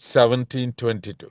17:22,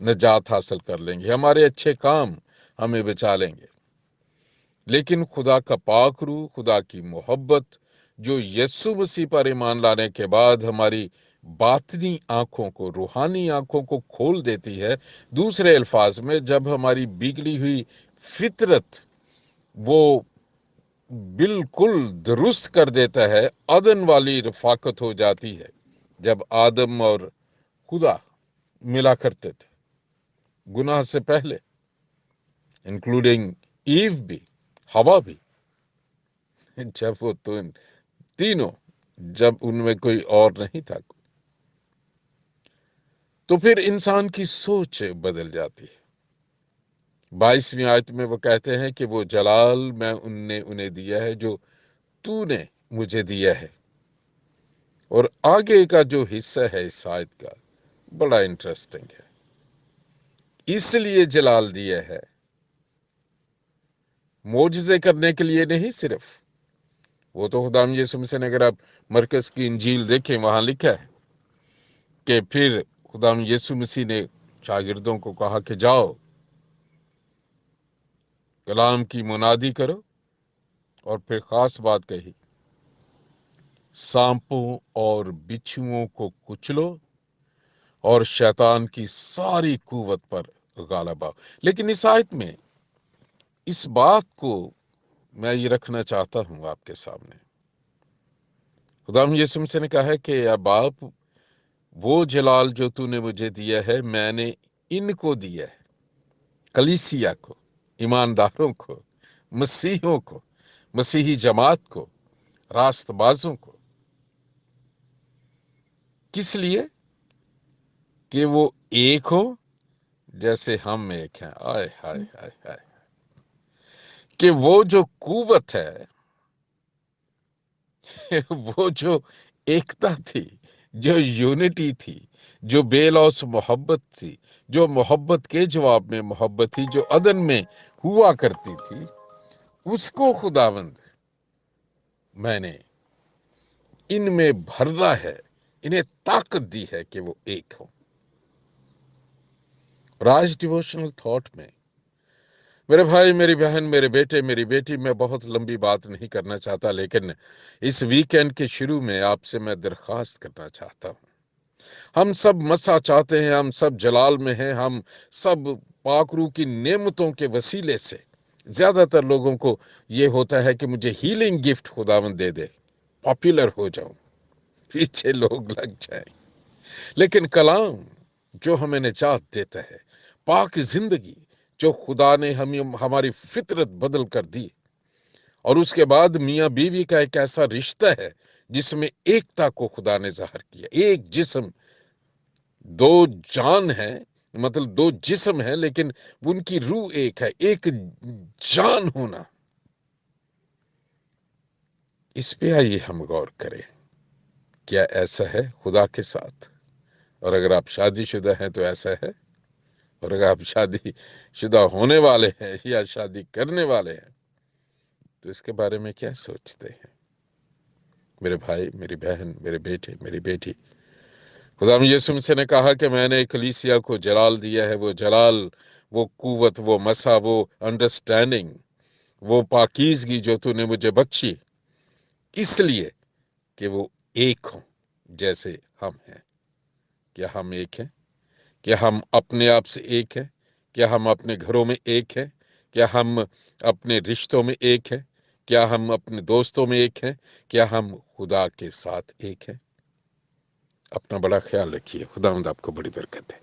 نجات حاصل کر لیں گے، ہمارے اچھے کام ہمیں بچا لیں گے، لیکن خدا کا پاک روح، خدا کی محبت جو یسوع مسیح پر ایمان لانے کے بعد ہماری باطنی آنکھوں کو، روحانی آنکھوں کو کھول دیتی ہے، دوسرے الفاظ میں جب ہماری بگڑی ہوئی فطرت وہ بالکل درست کر دیتا ہے، عدن والی رفاقت ہو جاتی ہے۔ جب آدم اور خدا ملا کرتے تھے گناہ سے پہلے، انکلوڈنگ ایو بھی، ہوا بھی، جب وہ تینوں، جب ان میں کوئی اور نہیں تھا، تو پھر انسان کی سوچ بدل جاتی ہے۔ 22ویں آیت میں وہ کہتے ہیں کہ وہ جلال میں انہیں دیا ہے جو تو نے مجھے دیا ہے۔ اور آگے کا جو حصہ ہے اس آیت کا بڑا انٹرسٹنگ ہے۔ اس لیے جلال دیا ہے، معجزے کرنے کے لیے نہیں صرف، وہ تو خدا یسوع مسیح نے، اگر آپ مرکز کی انجیل دیکھیں وہاں لکھا ہے کہ پھر خدا یسوع مسیح نے شاگردوں کو کہا کہ جاؤ کلام کی منادی کرو، اور پھر خاص بات کہی، سانپوں اور بچھوؤں کو کچلو اور شیطان کی ساری قوت پر غالب آؤ۔ لیکن اس آیت میں اس بات کو میں یہ رکھنا چاہتا ہوں آپ کے سامنے، خدا یسوع مسیح نے کہا ہے کہ اب باپ، وہ جلال جو تو نے مجھے دیا ہے میں نے ان کو دیا ہے، کلیسیا کو، ایمانداروں کو، مسیحیوں کو، مسیحی جماعت کو، راست بازوں کو۔ کس لیے؟ کہ وہ ایک ہو جیسے ہم ایک ہیں۔ آئے ہائے ہائے ہائے، کہ وہ جو قوت ہے، وہ جو ایکتا تھی، جو یونٹی تھی، جو بے لوث محبت تھی، جو محبت کے جواب میں محبت تھی، جو عدن میں ہوا کرتی تھی، اس کو خداوند میں نے ان میں بھرنا ہے، انہیں طاقت دی ہے کہ وہ ایک ہو۔ راج ڈیووشنل تھاٹ میں میرے بھائی، میری بہن، میرے بیٹے، میری بیٹی، میں بہت لمبی بات نہیں کرنا چاہتا، لیکن اس ویکینڈ کے شروع میں آپ سے میں درخواست کرنا چاہتا ہوں۔ ہم سب مسا چاہتے ہیں، ہم سب جلال میں ہیں، ہم سب پاک روح کی نعمتوں کے وسیلے سے، زیادہ تر لوگوں کو یہ ہوتا ہے کہ مجھے ہیلنگ گفٹ خداوند دے دے، پاپولر ہو جاؤں، پیچھے لوگ لگ جائیں۔ لیکن کلام جو ہمیں نجات دیتا ہے، پاک زندگی جو خدا نے ہماری فطرت بدل کر دی، اور اس کے بعد میاں بیوی کا ایک ایسا رشتہ ہے جس میں ایکتا کو خدا نے ظاہر کیا، ایک جسم، دو جان ہے، مطلب دو جسم ہے لیکن ان کی روح ایک ہے، ایک جان ہونا۔ اس پہ آئیے ہم غور کریں، کیا ایسا ہے خدا کے ساتھ؟ اور اگر آپ شادی شدہ ہیں تو ایسا ہے، اور اگر آپ شادی شدہ ہونے والے ہیں یا شادی کرنے والے ہیں تو اس کے بارے میں کیا سوچتے ہیں؟ میرے بھائی، میری بہن، میرے بیٹے، میری بیٹی، خدا یسوع مسیح نے کہا کہ میں نے کلیسیا کو جلال دیا ہے، وہ جلال، وہ قوت، وہ مسا، وہ انڈرسٹینڈنگ، وہ پاکیزگی جو تو نے مجھے بخشی، اس لیے کہ وہ ایک ہوں جیسے ہم ہیں۔ کیا ہم ایک ہیں؟ کیا ہم اپنے آپ سے ایک ہیں؟ کیا ہم اپنے گھروں میں ایک ہیں؟ کیا ہم اپنے رشتوں میں ایک ہیں؟ کیا ہم اپنے دوستوں میں ایک ہیں؟ کیا ہم خدا کے ساتھ ایک ہیں؟ اپنا بڑا خیال رکھیے، خداوند آپ کو بڑی برکت ہے۔